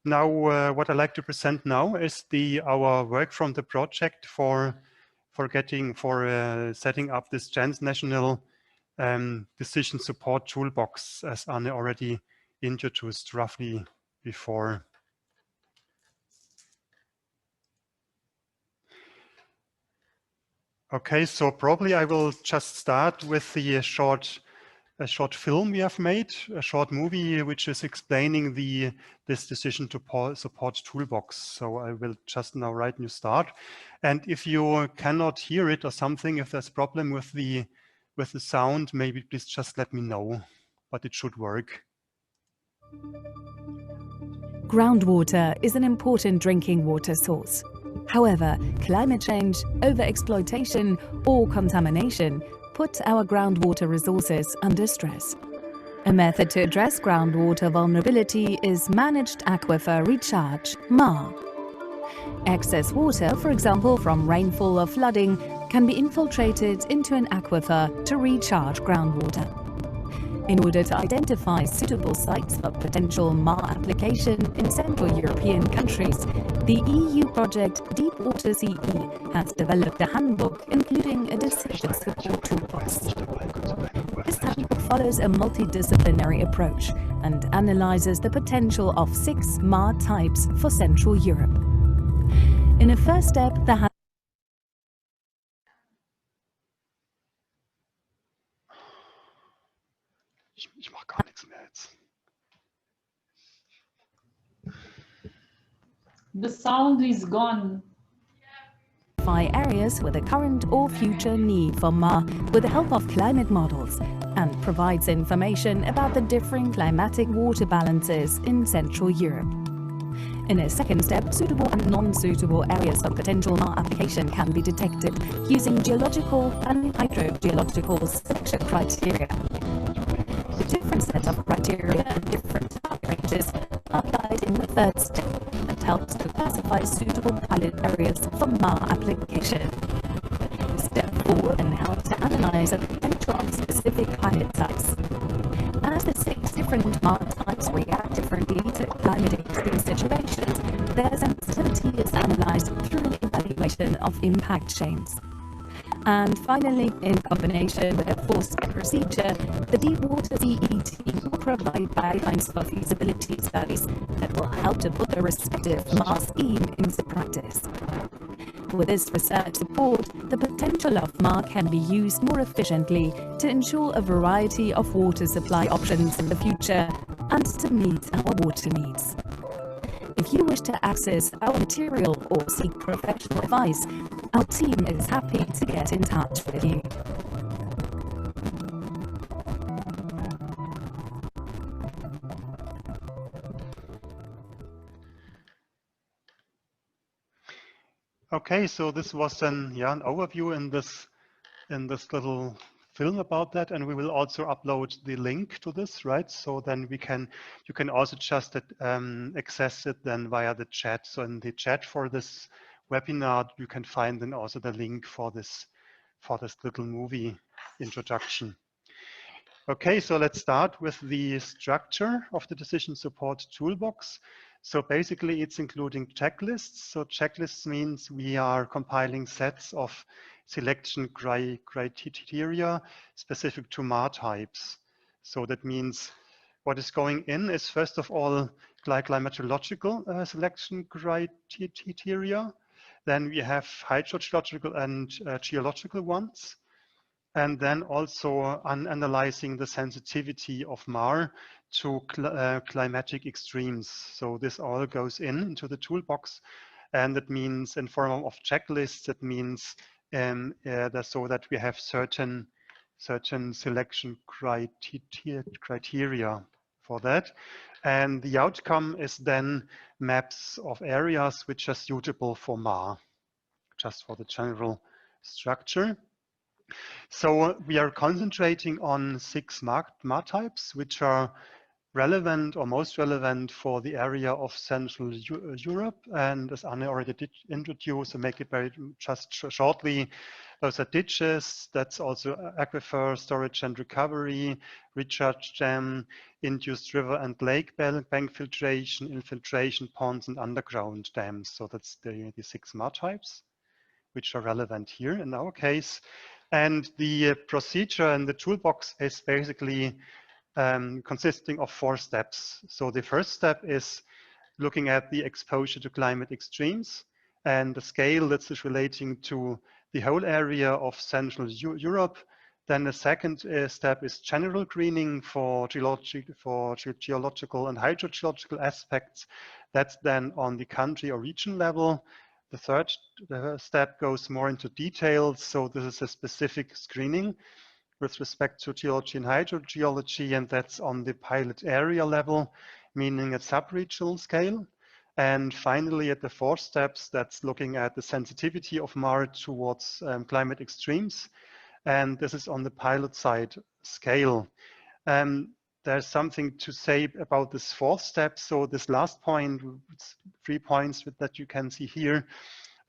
Now, what I'd like to present now is our work from the project for setting up this transnational decision support toolbox, as Anne already introduced roughly before. Okay, so probably I will just start with the short film we have made, a short movie which is explaining this decision to support toolbox. So I will just now write new start. And if you cannot hear it or something, if there's a problem with the sound, maybe please just let me know, but it should work. Groundwater is an important drinking water source. However, climate change, overexploitation, or contamination put our groundwater resources under stress. A method to address groundwater vulnerability is Managed Aquifer Recharge, MAR. Excess water, for example from rainfall or flooding, can be infiltrated into an aquifer to recharge groundwater. In order to identify suitable sites for potential MAR application in Central European countries, the EU project DEEPWATER-CE has developed a handbook including a decision support toolbox. This handbook follows a multidisciplinary approach and analyzes the potential of 6 MAR types for Central Europe. In a first step, the Ich mache gar nichts mehr jetzt. The sound is gone. Areas with a current or future need for MAR with the help of climate models and provides information about the differing climatic water balances in Central Europe. In a second step, suitable and non-suitable areas of potential MAR application can be detected using geological and hydrogeological selection criteria. A different set of criteria and different target ranges are applied in the third step that helps to classify suitable pilot areas for MAR application. Step 4 then helps to analyze the potential of specific pilot sites. As the 6 different MAR types react differently to climate extreme situations, their sensitivity is analyzed through an evaluation of impact chains. And finally, in combination with a 4-step procedure, the DEEPWATER-CE team will provide guidelines for feasibility studies that will help to put the respective MAR scheme into practice. With this research support, the potential of MAR can be used more efficiently to ensure a variety of water supply options in the future and to meet our water needs. If you wish to access our material or seek professional advice, our team is happy to get in touch with you. Okay, so this was an overview in this little film about that, and we will also upload the link to this, right? So then you can also just access it then via the chat. So in the chat for this webinar, you can find then also the link for this little movie introduction. Okay, so let's start with the structure of the decision support toolbox. So basically it's including checklists. So checklists means we are compiling sets of selection criteria specific to MAR types. So that means what is going in is first of all climatological selection criteria. Then we have hydrogeological and geological ones. And then also analyzing the sensitivity of MAR to climatic extremes. So this all goes into the toolbox, and that means in form of checklists. That means so that we have certain selection criteria for that, and the outcome is then maps of areas which are suitable for MAR, just for the general structure. So we are concentrating on 6 MAR types, which are relevant or most relevant for the area of Central Europe. And as Anne already did introduce and make it very just shortly, Those are ditches. That's also aquifer storage and recovery, recharge dam, induced river and lake bank filtration, infiltration ponds, and underground dams. So that's the 6 MAR types, which are relevant here in our case. And the procedure in the toolbox is basically consisting of 4 steps. So the first step is looking at the exposure to climate extremes and the scale that is relating to the whole area of Central Europe. Then the second step is general greening for geological and hydrogeological aspects. That's then on the country or region level. The third step goes more into details. So this is a specific screening with respect to geology and hydrogeology, and that's on the pilot area level, meaning at sub-regional scale. And finally, at the 4th steps, that's looking at the sensitivity of MAR towards climate extremes. And this is on the pilot side scale. There's something to say about this 4th step. So this last point, 3 points that you can see here,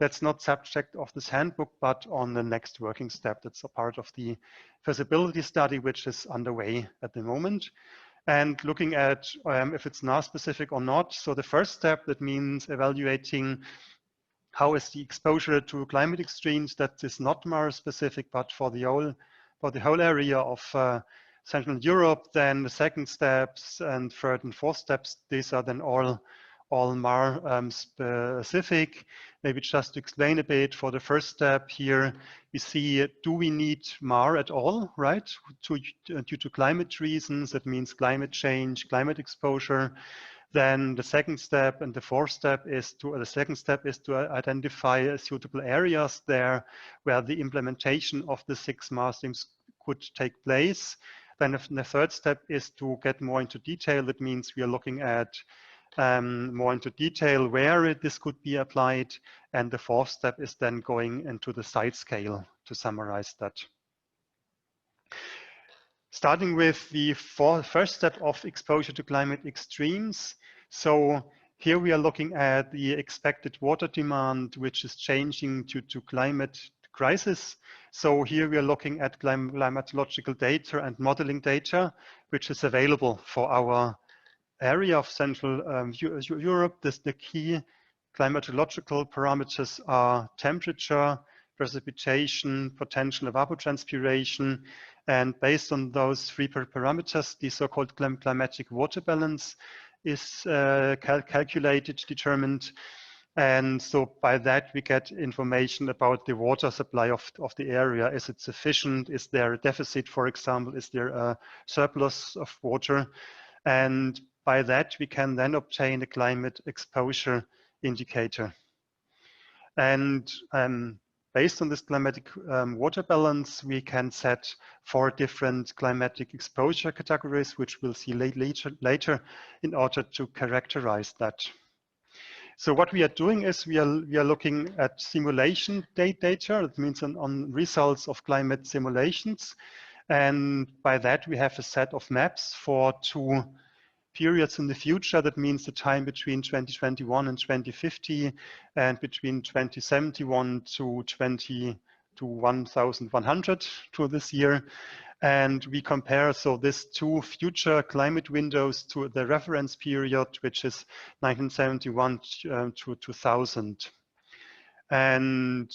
that's not subject of this handbook, but on the next working step. That's a part of the feasibility study, which is underway at the moment. And looking at if it's NAR specific or not. So the first step, that means evaluating how is the exposure to climate extremes that is not MAR specific, but for the whole area of Central Europe. Then the second steps and third and fourth steps, these are then all MAR specific. Maybe just to explain a bit, for the first step here, we see, do we need MAR at all, right? Due to climate reasons, that means climate change, climate exposure. Then the second step and the fourth step is to identify suitable areas there where the implementation of the 6 MAR streams could take place. Then the third step is to get more into detail. That means we are looking at more into detail where this could be applied. And the fourth step is then going into the site scale to summarize that. Starting with the first step of exposure to climate extremes. So here we are looking at the expected water demand, which is changing due to climate crisis. So here we are looking at climatological data and modeling data, which is available for our area of Central Europe. The key climatological parameters are temperature, precipitation, potential evapotranspiration, and based on those 3 parameters, the so-called climatic water balance is calculated, determined. And so by that, we get information about the water supply of the area. Is it sufficient? Is there a deficit, for example? Is there a surplus of water? And by that, we can then obtain a climate exposure indicator. And based on this climatic water balance, we can set 4 different climatic exposure categories, which we'll see later in order to characterize that. So what we are doing is we are looking at simulation data. That means on results of climate simulations. And by that, we have a set of maps for 2 periods in the future. That means the time between 2021 and 2050, and between 2071 to 1100 to this year. And we compare so these 2 future climate windows to the reference period, which is 1971 to 2000. And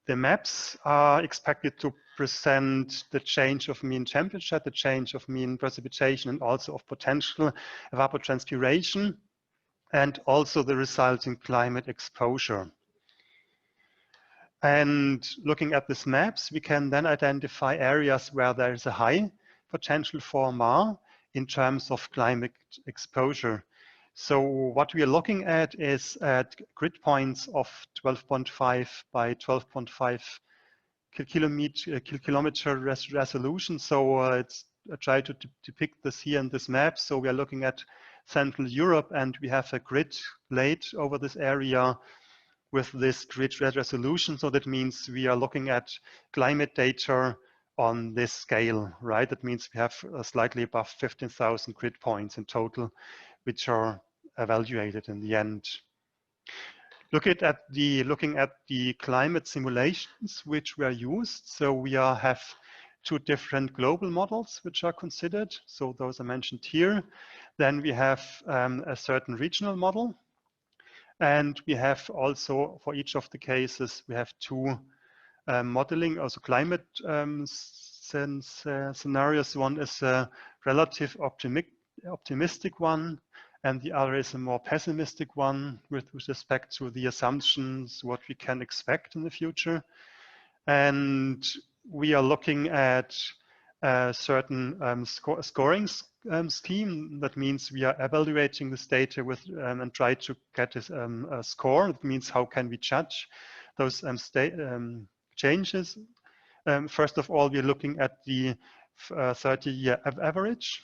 the maps are expected to present the change of mean temperature, the change of mean precipitation, and also of potential evapotranspiration, and also the resulting climate exposure. And looking at these maps, we can then identify areas where there is a high potential for MAR in terms of climate exposure. So what we are looking at is at grid points of 12.5 by 12.5 kilometer resolution. So I try to depict this here in this map. So we are looking at Central Europe, and we have a grid laid over this area with this grid resolution. So that means we are looking at climate data on this scale, right? That means we have slightly above 15,000 grid points in total, which are evaluated in the end. Looking at the climate simulations which were used, so we have two different global models which are considered. So those are mentioned here. Then we have a certain regional model, and we have also, for each of the cases, we have two modeling, also climate scenarios. One is a relative optimistic one, and the other is a more pessimistic one with respect to the assumptions, what we can expect in the future. And we are looking at a certain scoring scheme. That means we are evaluating this data with and try to get a score. That means how can we judge those changes. First of all, we're looking at the 30-year average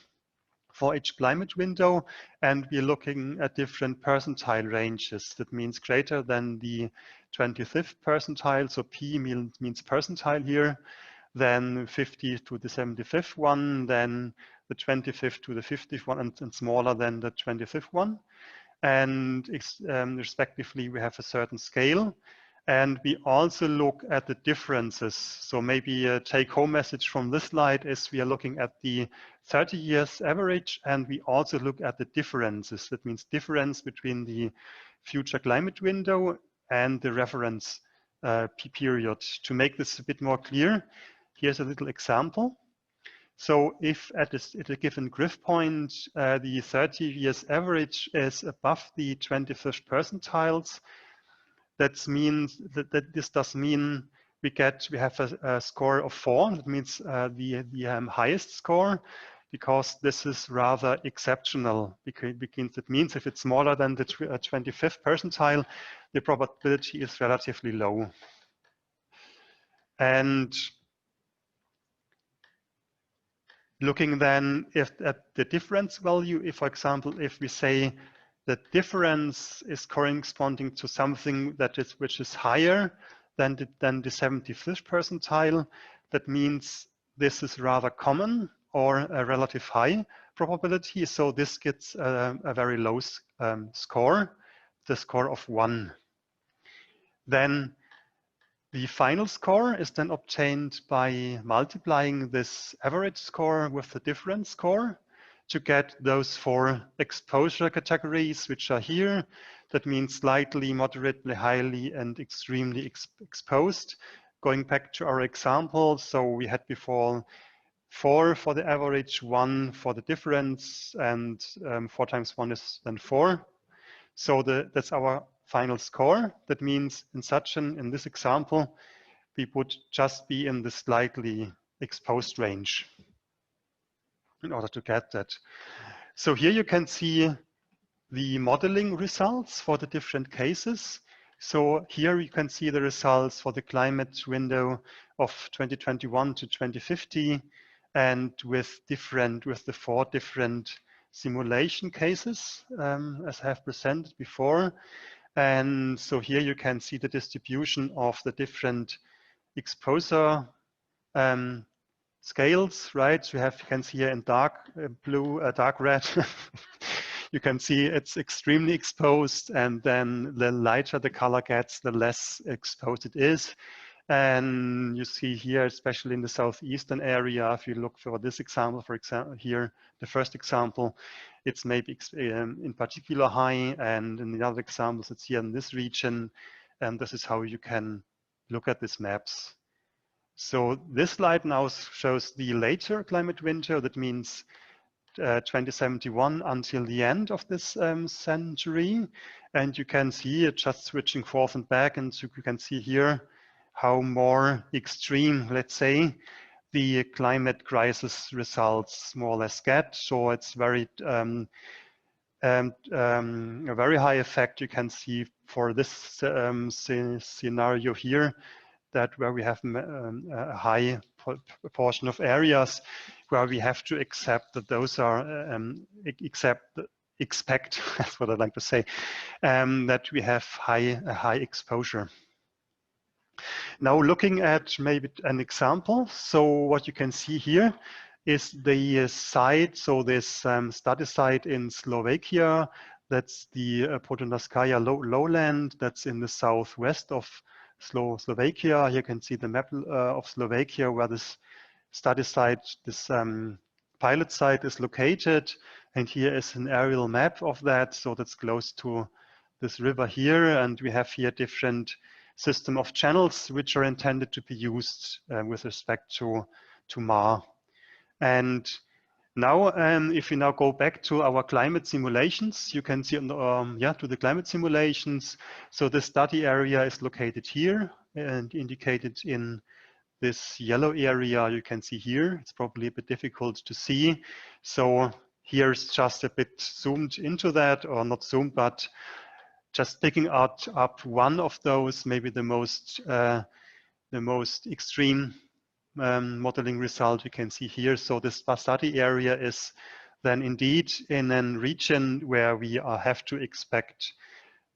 for each climate window, and we're looking at different percentile ranges. That means greater than the 25th percentile, so P means percentile here, then 50 to the 75th one, then the 25th to the 50th one, and smaller than the 25th one. And respectively, we have a certain scale. And we also look at the differences. So maybe a take-home message from this slide is we are looking at the 30 years average, and we also look at the differences. That means difference between the future climate window and the reference period. To make this a bit more clear, here's a little example. So if at a given grid point, the 30 years average is above the 25th percentiles, that means that this does mean we have a score of 4. That means the highest score, because this is rather exceptional. Because it means if it's smaller than the 25th percentile, the probability is relatively low. And looking then at the difference value, if, for example, if we say the difference is corresponding to something which is higher than the 75th percentile, that means this is rather common or a relative high probability. So this gets a very low score, the score of 1. Then the final score is then obtained by multiplying this average score with the difference score to get those 4 exposure categories, which are here. That means slightly, moderately, highly, and extremely exposed. Going back to our example, so we had before 4 for the average, 1 for the difference, and 4 times 1 is then 4. So that's our final score. That means in this example, we would just be in the slightly exposed range in order to get that. So here you can see the modeling results for the different cases. So here you can see the results for the climate window of 2021 to 2050, and with the 4 different simulation cases, as I have presented before. And so here you can see the distribution of the different exposure scales, right? You can see here in dark blue, dark red, you can see it's extremely exposed, and then the lighter the color gets, the less exposed it is. And you see here, especially in the southeastern area, if you look for this example, for example, here, the first example, it's maybe in particular high, and in the other examples, it's here in this region. And this is how you can look at these maps. So this slide now shows the later climate window. That means 2071 until the end of this century. And you can see it just switching forth and back. And so you can see here how more extreme, let's say, the climate crisis results more or less get. So it's very a very high effect you can see for this scenario here, that where we have a high proportion of areas where we have to accept that those are expect that's what I'd like to say, that we have a high exposure. Now looking at maybe an example, so what you can see here is the site, so this study site in Slovakia, That's the Podunajskaya lowland. That's in the southwest of Slovakia. Here you can see the map of Slovakia where this study site, this pilot site is located. And here is an aerial map of that. So that's close to this river here. And we have here different system of channels which are intended to be used with respect to MAR. And now, if we now go back to our climate simulations, you can see, to the climate simulations. So the study area is located here and indicated in this yellow area you can see here. It's probably a bit difficult to see. So here's just a bit zoomed into that, or not zoomed, but just picking up one of those, maybe the most extreme modeling result you can see here. So this study area is then indeed in a region where we have to expect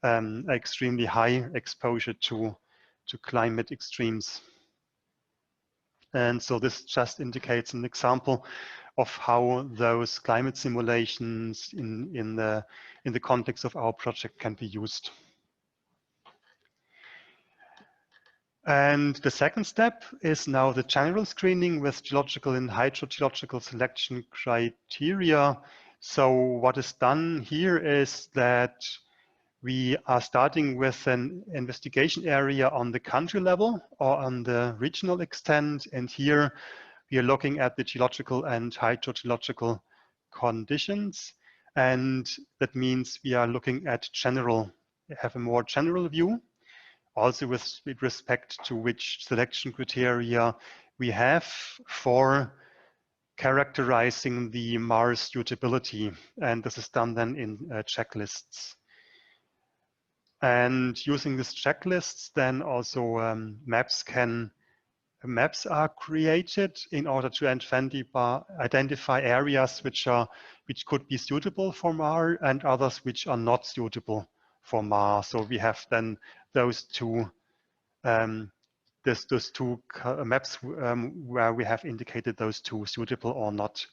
extremely high exposure to climate extremes. And so this just indicates an example of how those climate simulations in the context of our project can be used. And the second step is now the general screening with geological and hydrogeological selection criteria. So what is done here is that we are starting with an investigation area on the country level or on the regional extent. And here we are looking at the geological and hydrogeological conditions. And that means we are looking at have a more general view. Also with respect to which selection criteria we have for characterizing the MAR suitability. And this is done then in checklists. And using these checklists, then also maps are created in order to identify areas which could be suitable for MAR and others which are not suitable for MAR. So we have then those two maps where we have indicated those two, suitable or not,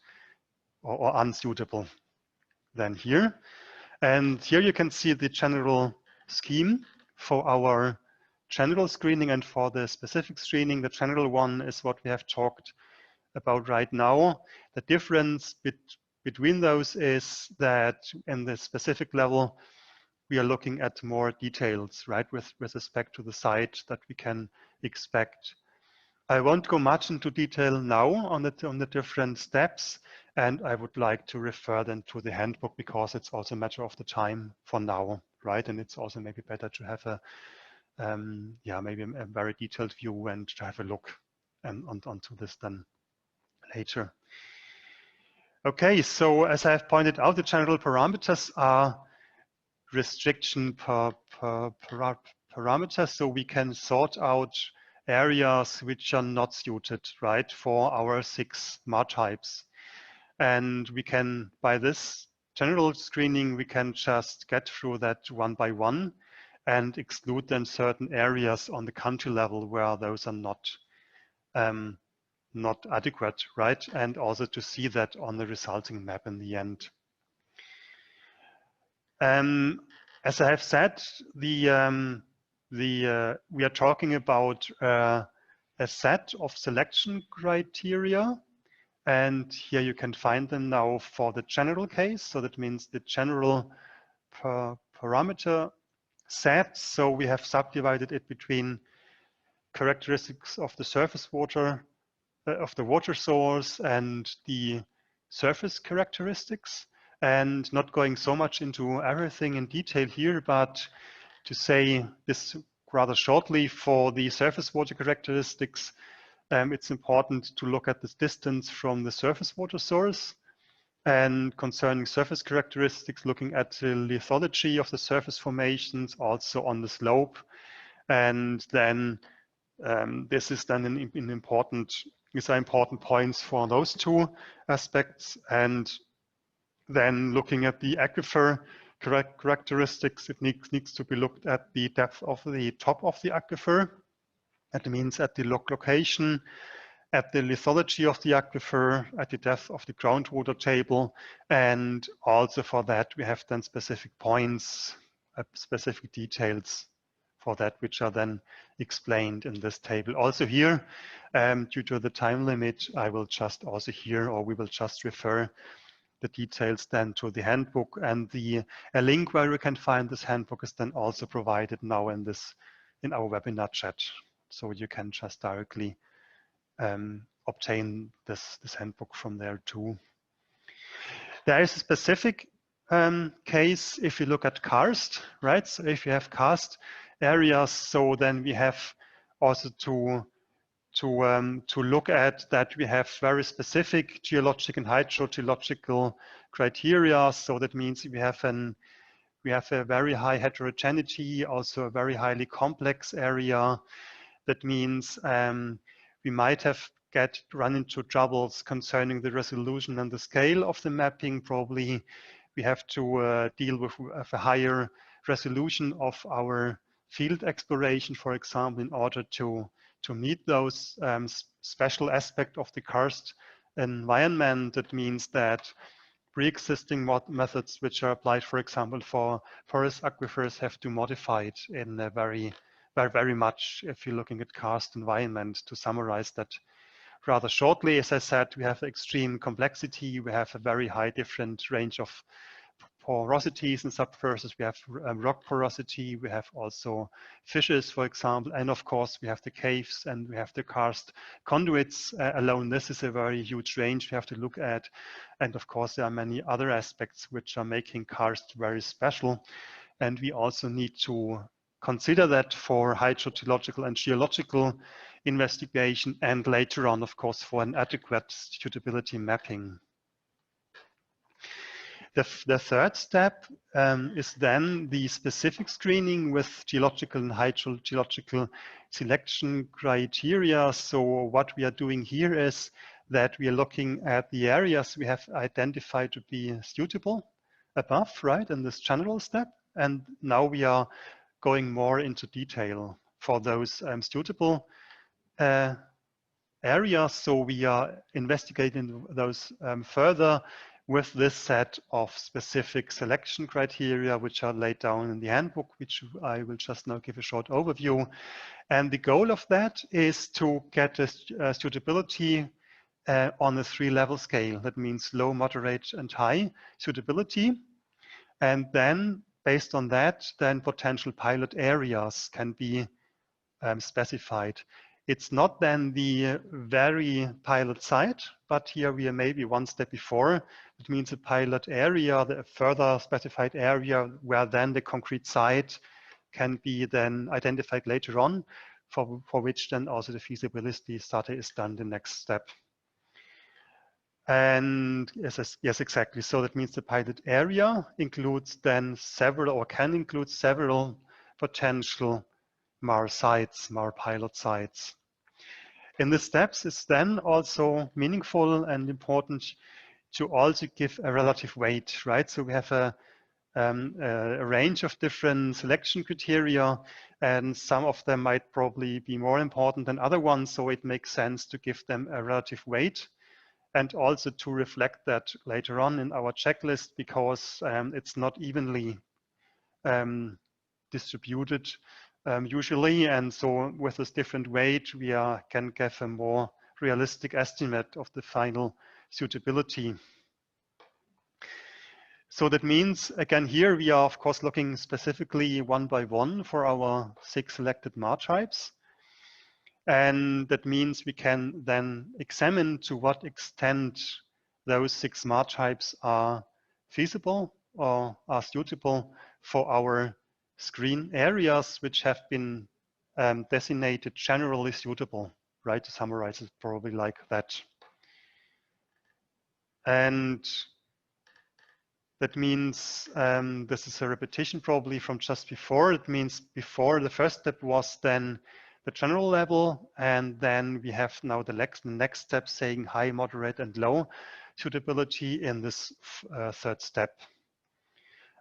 or unsuitable then here. And here you can see the general scheme for our general screening and for the specific screening. The general one is what we have talked about right now. The difference between those is that in the specific level, we are looking at more details, right, with respect to the site that we can expect. I won't go much into detail now on the different steps, and I would like to refer then to the handbook because it's also a matter of the time for now, right? And it's also maybe better to have maybe a very detailed view and to have a look onto this then later. Okay, so as I have pointed out, the general parameters are restriction parameters, so we can sort out areas which are not suited, right, for our 6 MAR types. And we can, by this general screening, we can just get through that one by one and exclude then certain areas on the country level where those are not adequate, right? And also to see that on the resulting map in the end. As I have said, we are talking about a set of selection criteria, and here you can find them now for the general case. So that means the general parameter set. So we have subdivided it between characteristics of the surface water, of the water source, and the surface characteristics. And not going so much into everything in detail here, but to say this rather shortly, for the surface water characteristics, it's important to look at this distance from the surface water source. And concerning surface characteristics, looking at the lithology of the surface formations, also on the slope. And then this is then these are important points for those two aspects. And then looking at the aquifer characteristics, it needs to be looked at the depth of the top of the aquifer. That means at the location at the lithology of the aquifer, at the depth of the groundwater table, and also for that we have then specific points, specific details for that, which are then explained in this table. Also here, due to the time limit, I will just also here, or we will just refer the details then to the handbook, and a link where you can find this handbook is then also provided now in our webinar chat. So you can just directly obtain this handbook from there too. There is a specific case if you look at karst, right? So if you have karst areas, so then we have also to look at that we have very specific geologic and hydrogeological criteria. So that means we have a very high heterogeneity, also a very highly complex area. That means we might have run into troubles concerning the resolution and the scale of the mapping. Probably we have to deal with a higher resolution of our field exploration, for example, in order to meet those special aspects of the karst environment. That means that pre-existing methods which are applied, for example, for forest aquifers have to modify it in a very much if you're looking at karst environment. To summarize that rather shortly, as I said, we have extreme complexity. We have a very high different range of porosities and subsurfaces. We have rock porosity. We have also fissures, for example, and of course we have the caves and we have the karst conduits. Alone, this is a very huge range we have to look at, and of course there are many other aspects which are making karst very special, and we also need to consider that for hydrogeological and geological investigation, and later on, of course, for an adequate suitability mapping. The third step is then the specific screening with geological and hydrogeological selection criteria. So what we are doing here is that we are looking at the areas we have identified to be suitable above, right, in this general step. And now we are going more into detail for those suitable areas. So we are investigating those further with this set of specific selection criteria, which are laid down in the handbook, which I will just now give a short overview. And the goal of that is to get a suitability on a 3-level scale. That means low, moderate, and high suitability. And then based on that, then potential pilot areas can be specified. It's not then the very pilot site, but here we are maybe one step before. It means a pilot area, the further specified area where then the concrete site can be then identified later on, for which then also the feasibility study is done the next step. And yes, exactly. So that means the pilot area includes then several, or can include several potential MAR sites, MAR pilot sites. In the steps, it's then also meaningful and important to also give a relative weight, right? So we have a range of different selection criteria, and some of them might probably be more important than other ones. So it makes sense to give them a relative weight, and also to reflect that later on in our checklist, because it's not evenly distributed usually. And so with this different weight, we can give a more realistic estimate of the final suitability. So that means, again, here we are, of course, looking specifically one by one for our 6 selected MAR types. And that means we can then examine to what extent those 6 MAR types are feasible or are suitable for our screen areas, which have been designated generally suitable, right? To summarize it probably like that. And that means this is a repetition probably from just before. It means before the first step was then the general level, and then we have now the next step saying high, moderate, and low suitability in this third step.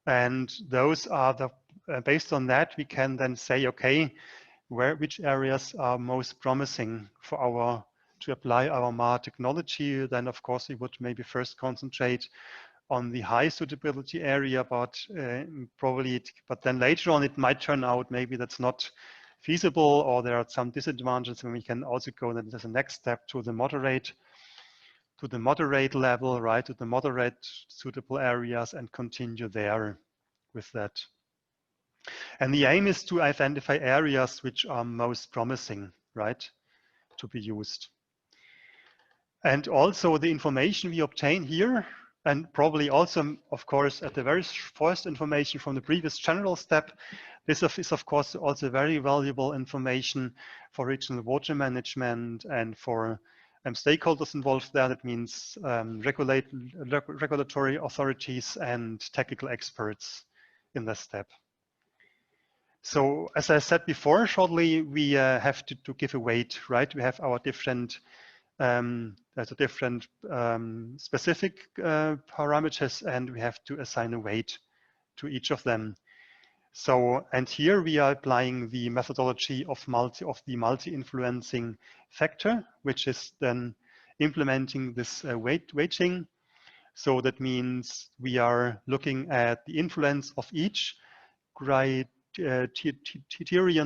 And those are based on that, we can then say, okay, which areas are most promising for our to apply our MAR technology, then of course we would maybe first concentrate on the high suitability area, but but then later on it might turn out maybe that's not feasible, or there are some disadvantages, and we can also go then as a next step to the moderate level, right, to the moderate suitable areas, and continue there with that. And the aim is to identify areas which are most promising, right, to be used. And also the information we obtain here, and probably also, of course, at the very first information from the previous general step, this is of course also very valuable information for regional water management and for stakeholders involved there. That means regulatory authorities and technical experts in this step. So as I said before, shortly, we have to give a weight, right? We have our different there's a different specific parameters, and we have to assign a weight to each of them. So, and here we are applying the methodology of the multi-influencing factor, which is then implementing this weighting. So that means we are looking at the influence of each criterion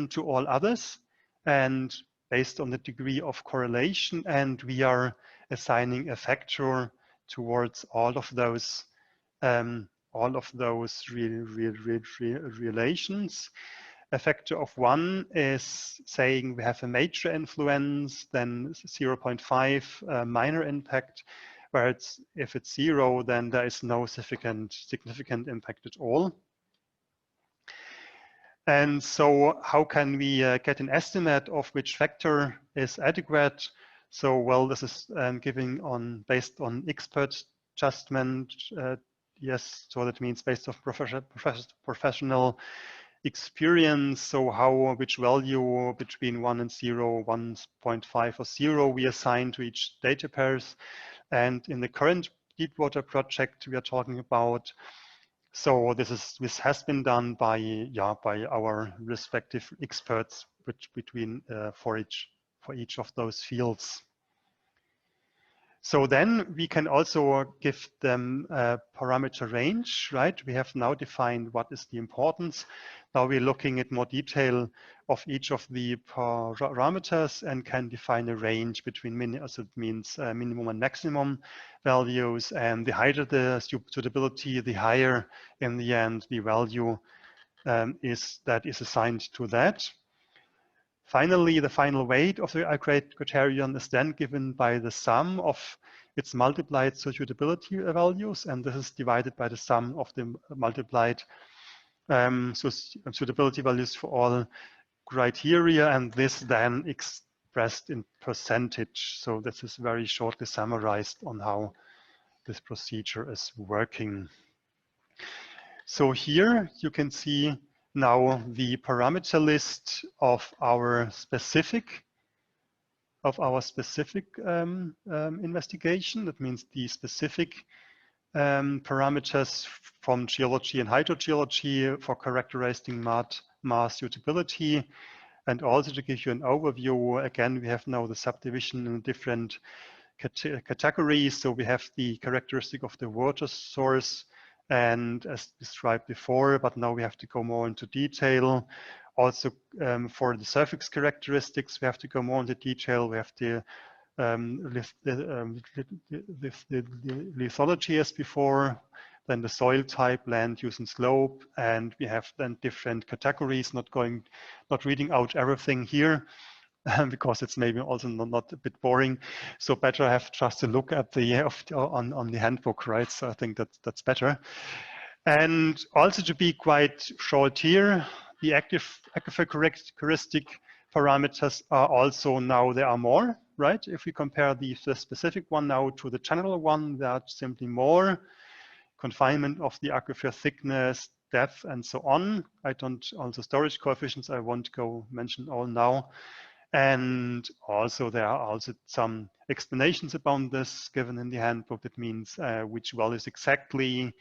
to all others, and based on the degree of correlation, and we are assigning a factor towards all of those relations. A factor of 1 is saying we have a major influence, then 0.5 minor impact, where if it's 0, then there is no significant impact at all. And so how can we get an estimate of which factor is adequate? So, well, this is based on expert judgment. Yes, so that means based on professional experience. So which value between 1 and 0, 1.5 or 0 we assign to each data pairs. And in the current Deepwater project we are talking about, so this has been done by our respective experts for each of those fields. So then we can also give them a parameter range, right? We have now defined what is the importance. Now we're looking at more detail of each of the parameters and can define a range between so it means minimum and maximum values. And the higher the suitability, the higher in the end the value is assigned to that. Finally, the final weight of the criterion is then given by the sum of its multiplied suitability values, and this is divided by the sum of the multiplied suitability values for all criteria, and this then expressed in percentage. So this is very shortly summarized on how this procedure is working. So here you can see now the parameter list of our specific investigation. That means the specific parameters from geology and hydrogeology for characterizing MAR suitability. And also to give you an overview, again, we have now the subdivision in different categories. So we have the characteristic of the water source, and as described before, but now we have to go more into detail. Also for the surface characteristics, we have to go more into detail. We have the lithology as before, then the soil type, land use and slope, and we have then different categories, not reading out everything here, because it's maybe also not a bit boring. So better have just a look at on the handbook, right? So I think that's better. And also to be quite short here, the aquifer characteristic parameters are also now, there are more, right? If we compare the specific one now to the general one, there are simply more confinement of the aquifer thickness, depth, and so on. Also storage coefficients, I won't go mention all now. And also there are also some explanations about this given in the handbook. That means which values exactly,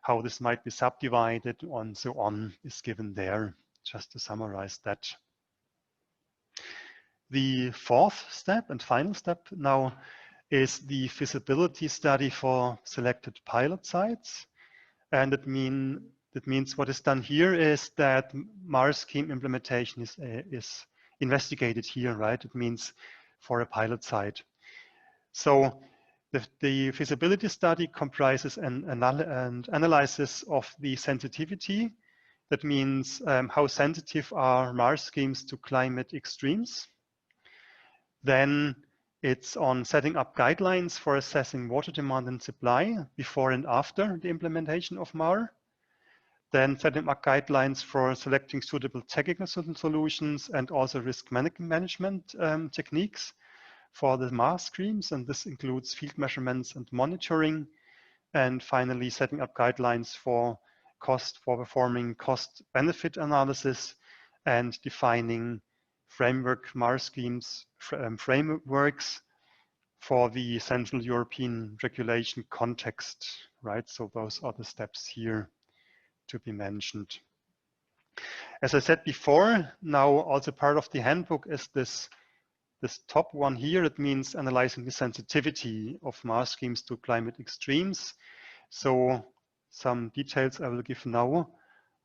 how this might be subdivided, and so on is given there, just to summarize that. The fourth step and final step now is the feasibility study for selected pilot sites. And that means what is done here is that MAR scheme implementation is investigated here, right? It means for a pilot site. So the feasibility study comprises an analysis of the sensitivity. That means how sensitive are MAR schemes to climate extremes. Then it's on setting up guidelines for assessing water demand and supply before and after the implementation of MAR. Then setting up guidelines for selecting suitable technical solutions and also risk management techniques for the MAR schemes, and this includes field measurements and monitoring. And finally, setting up guidelines for performing cost-benefit analysis and defining MAR schemes frameworks for the Central European regulation context, right? So those are the steps here to be mentioned. As I said before, now also part of the handbook is this top one here. It means analyzing the sensitivity of MAR schemes to climate extremes. So some details I will give now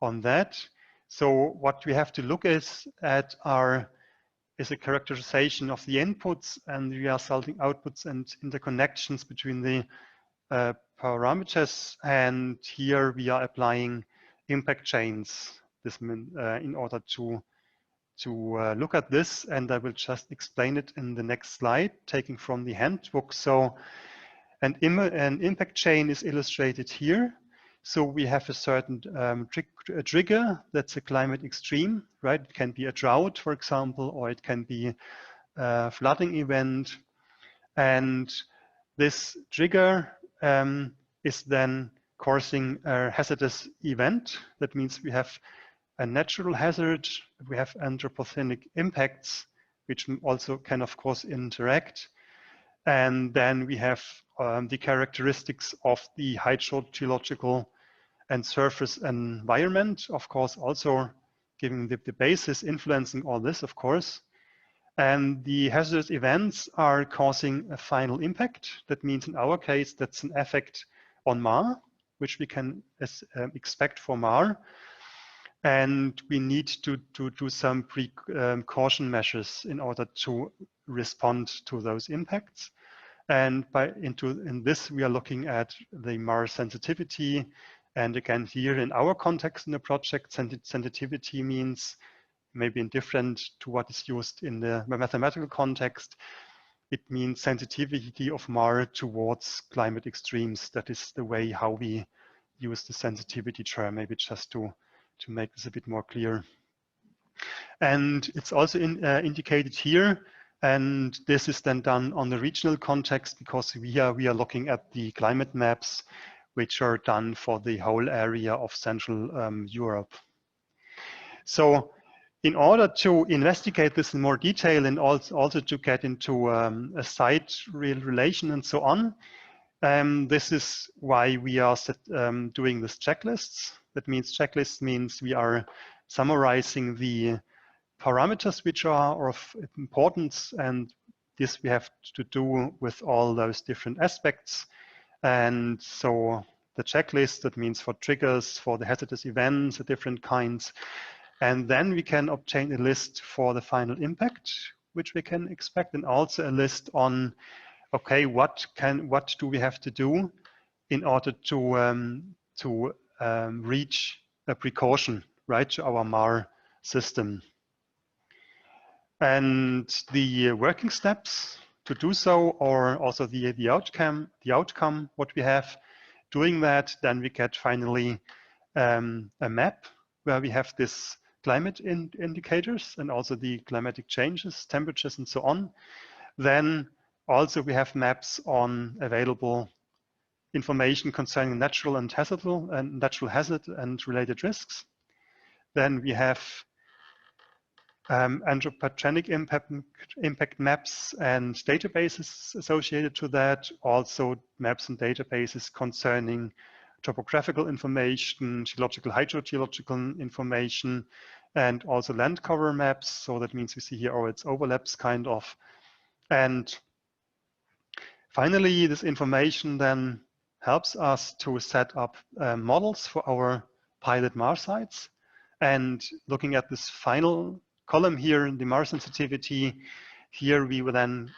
on that. So what we have to look at is a characterization of the inputs and the resulting outputs and interconnections between the parameters. And here we are applying impact chains in order to look at this, and I will just explain it in the next slide, taking from the handbook. So an impact chain is illustrated here. So we have a certain trigger that's a climate extreme, right? It can be a drought, for example, or it can be a flooding event. And this trigger is then causing a hazardous event. That means we have a natural hazard, we have anthropogenic impacts, which also can, of course, interact. And then we have the characteristics of the hydrogeological and surface environment, of course, also giving the basis, influencing all this, of course. And the hazardous events are causing a final impact. That means in our case, that's an effect on MAR, which we can expect for MAR. And we need to do some precaution measures in order to respond to those impacts. And in this, we are looking at the MAR sensitivity. And again, here in our context in the project, sensitivity means maybe indifferent to what is used in the mathematical context. It means sensitivity of MAR towards climate extremes. That is the way how we use the sensitivity term, maybe just to make this a bit more clear. And it's also indicated here. And this is then done on the regional context because we are looking at the climate maps, which are done for the whole area of Central Europe. So in order to investigate this in more detail and also to get into a site relation and so on, this is why we are doing this checklists. That means checklists means we are summarizing the parameters which are of importance, and this we have to do with all those different aspects. And so the checklist, that means for triggers, for the hazardous events, the different kinds. And then we can obtain a list for the final impact, which we can expect, and also a list on, okay, what do we have to do in order to reach a precaution, right, to our MAR system. And the working steps to do so, or also the outcome, what we have doing that, then we get finally a map where we have this climate indicators and also the climatic changes, temperatures, and so on. Then also we have maps on available information concerning natural hazard and related risks. Then we have anthropogenic impact maps and databases associated to that. Also maps and databases concerning topographical information, geological, hydrogeological information, and also land cover maps. So that means we see here, oh, it's overlaps kind of. And finally, this information then helps us to set up models for our pilot MAR sites. And looking at this final column here in the MAR sensitivity, here we will then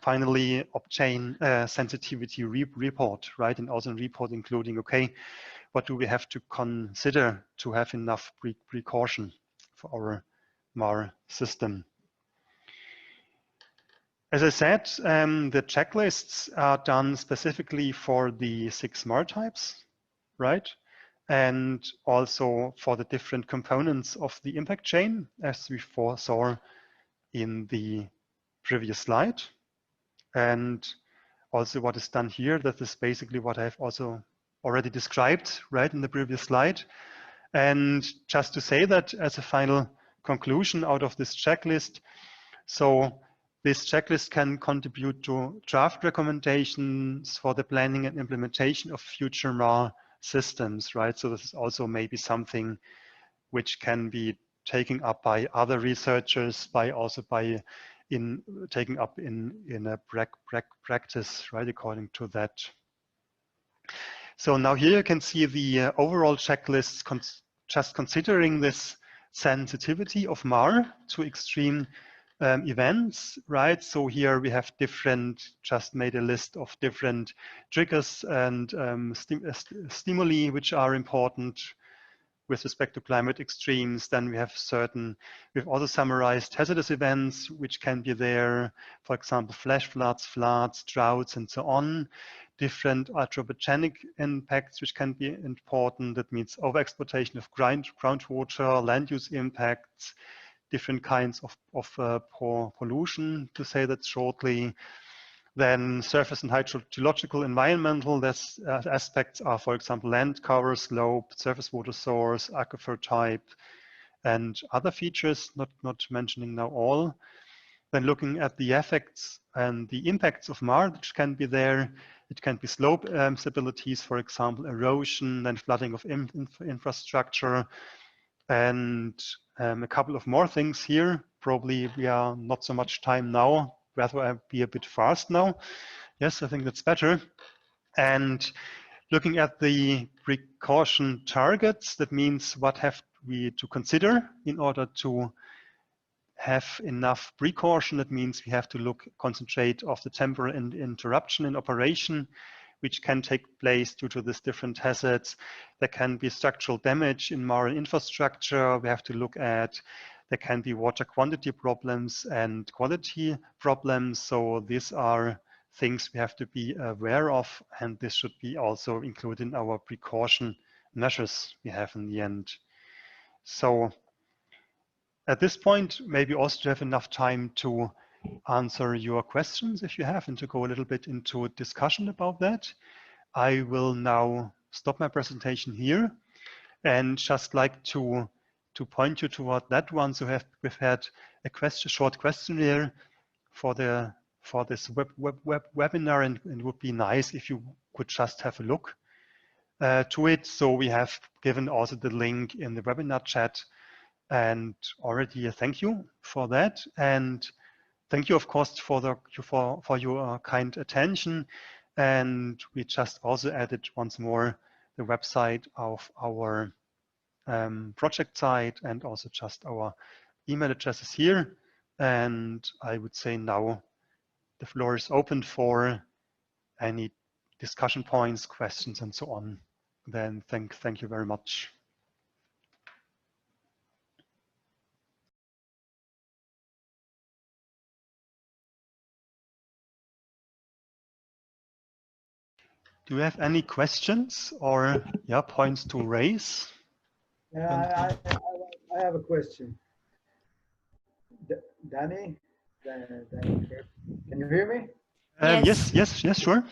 finally obtain a sensitivity report, right? And also a report including, okay, what do we have to consider to have enough precaution for our MAR system? As I said, the checklists are done specifically for the 6 MAR types, right? And also for the different components of the impact chain, as we foresaw in the previous slide. And also what is done here, that is basically what I've also already described, right, in the previous slide. And just to say that as a final conclusion out of this checklist, so this checklist can contribute to draft recommendations for the planning and implementation of future MAR systems, right? So this is also maybe something which can be taken up by other researchers, taken up in a practice, right, according to that. So now here you can see the overall checklist just considering this sensitivity of MAR to extreme events, right? So here we have just made a list of different triggers and stimuli which are important with respect to climate extremes. Then we've also summarized hazardous events which can be there, for example, flash floods, droughts, and so on. Different anthropogenic impacts which can be important. That means overexploitation of groundwater, land use impacts, different kinds of pollution, to say that shortly. Then surface and hydrogeological environmental aspects are, for example, land cover, slope, surface water source, aquifer type, and other features, not mentioning now all. Then looking at the effects and the impacts of MAR, which can be there. It can be slope stabilities, for example, erosion, then flooding of infrastructure, and a couple of more things here. Probably we are not so much time now, rather I'll be a bit fast now. Yes, I think that's better. And looking at the precaution targets, that means what have we to consider in order to have enough precaution. That means we have to concentrate of the temporal interruption in operation, which can take place due to these different hazards. There can be structural damage in marine infrastructure. We have to look at, there can be water quantity problems and quality problems. So these are things we have to be aware of, and this should be also included in our precaution measures we have in the end. So at this point, maybe also to have enough time to answer your questions if you have, and to go a little bit into a discussion about that. I will now stop my presentation here and just like to point you toward that one. So we've had a short questionnaire for this webinar, and it would be nice if you could just have a look to it. So we have given also the link in the webinar chat, and already a thank you for that. And thank you, of course, for your kind attention. And we just also added once more the website of our project site, and also just our email addresses here. And I would say now the floor is open for any discussion points, questions, and so on. Then thank you very much. Do you have any questions or points to raise? Yeah, I have a question. Danny, can you hear me? Yes, sure.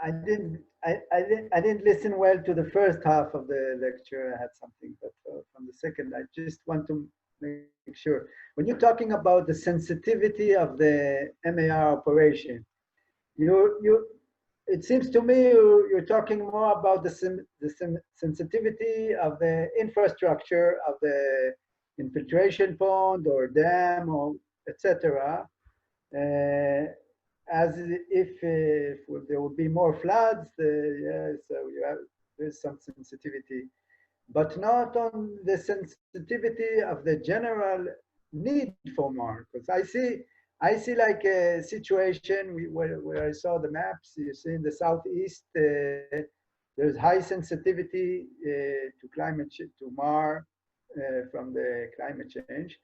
I didn't listen well to the first half of the lecture. I had something, but from the second, I just want to make sure. When you're talking about the sensitivity of the MAR operation, it seems to me you're talking more about the sensitivity of the infrastructure of the infiltration pond or dam or etc. As if there would be more floods, yeah, so there's some sensitivity, but not on the sensitivity of the general need for more. Because I see like a situation where I saw the maps. You see in the southeast, there's high sensitivity to climate to MAR from the climate change.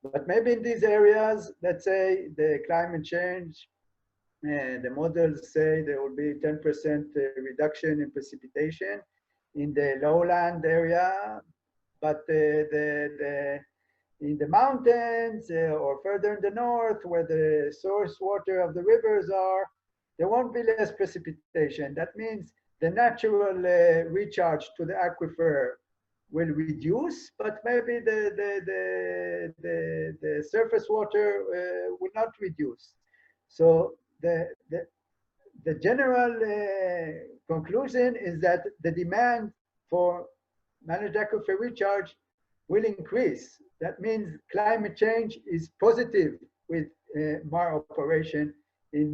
But maybe in these areas, let's say the climate change, the models say there will be 10% reduction in precipitation in the lowland area, but in the mountains or further in the north where the source water of the rivers are, there won't be less precipitation. That means the natural recharge to the aquifer will reduce, but maybe the surface water will not reduce. So the general conclusion is that the demand for managed aquifer recharge will increase. That means climate change is positive with MAR operation in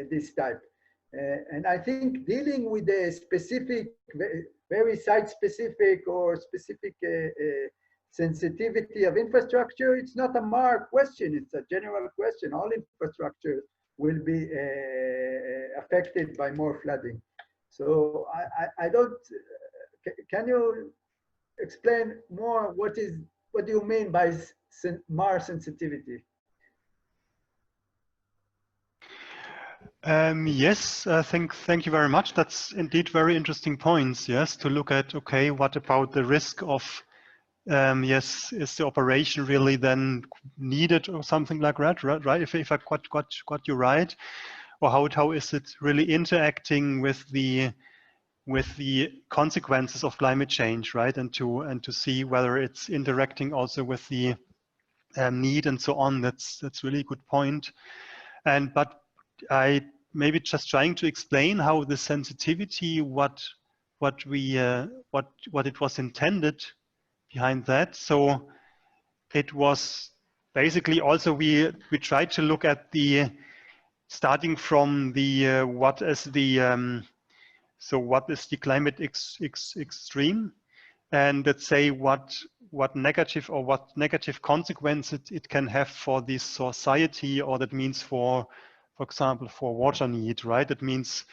this type. And I think dealing with the specific, very site-specific or specific sensitivity of infrastructure, it's not a MAR question, it's a general question. All infrastructure will be affected by more flooding. So I don't, can you explain more what do you mean by MAR sensitivity? Yes, thank you very much. That's indeed very interesting points. Yes, to look at, okay, what about the risk of, yes, is the operation really then needed or something like that, right? If I got you right, or how is it really interacting with the consequences of climate change, right? And to see whether it's interacting also with the need and so on. That's really a good point. But I maybe just trying to explain how the sensitivity, what it was intended behind that. So it was basically also we tried to look at the starting from the what is the climate extreme, and let's say what negative consequences it can have for the society, or that means for example for water need, right? That means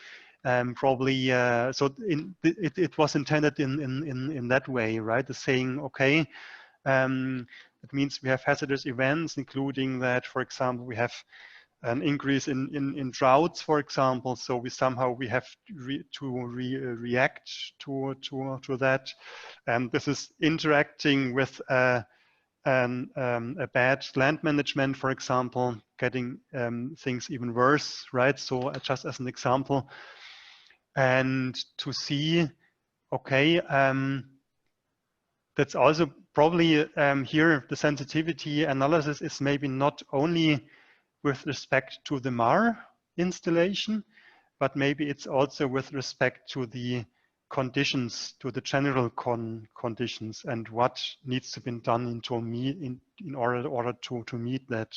probably so it was intended in that way, right? The saying, okay, it means we have hazardous events, including that, for example, we have an increase in droughts, for example. So we have to react to that. And this is interacting with a bad land management, for example, getting things even worse, right? So just as an example, and to see, okay, that's also probably here the sensitivity analysis is maybe not only with respect to the MAR installation, but maybe it's also with respect to the conditions, to the general conditions, and what needs to be done in order to meet that.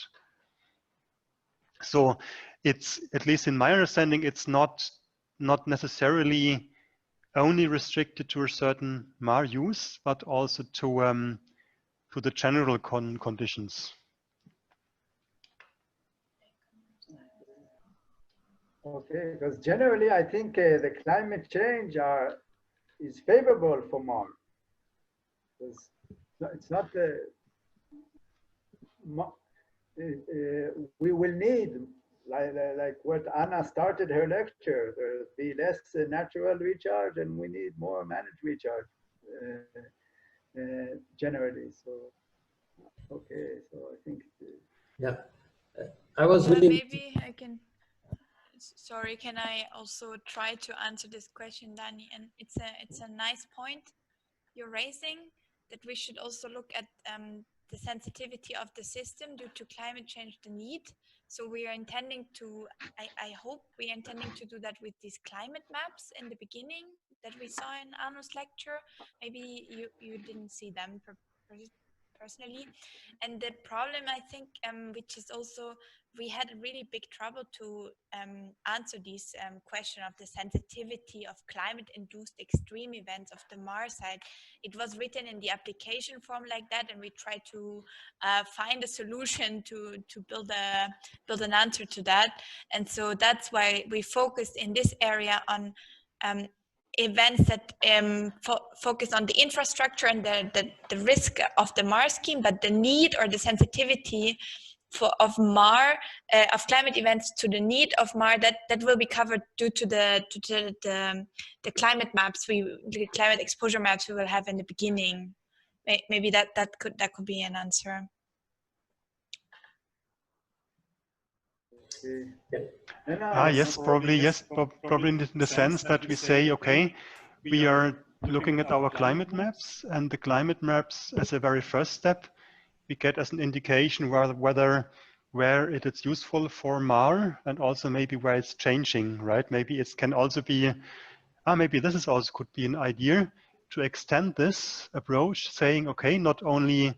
So it's, at least in my understanding, it's not necessarily only restricted to a certain MAR use, but also to the general conditions. Okay, because generally I think the climate change is favorable for MAR. It's not we will need, like what Anna started her lecture, there'll be less natural recharge and we need more managed recharge generally. So, okay, so I think. Yeah, I was really. Maybe I can. Sorry, can I also try to answer this question, Danny? And it's a nice point you're raising, that we should also look at the sensitivity of the system due to climate change, the need. So we are intending to, I hope we are intending to do that with these climate maps in the beginning that we saw in Arno's lecture. Maybe you didn't see them personally. And the problem, I think, which is also, we had really big trouble to answer this question of the sensitivity of climate-induced extreme events of the Mars side. It was written in the application form like that, and we tried to find a solution to build an answer to that. And so that's why we focused in this area on events that focus on the infrastructure and the risk of the Mars scheme, but the need or the sensitivity of climate events to the need of Mars, that will be covered due to the climate maps, the climate exposure maps we will have in the beginning. Maybe that could be an answer. Yes, probably yes, probably in the sense that we say, okay, we are looking at our climate maps, and the climate maps as a very first step we get as an indication where it is useful for MAR, and also maybe where it's changing, right? Maybe it can also be, maybe this is also could be an idea to extend this approach, saying, okay, not only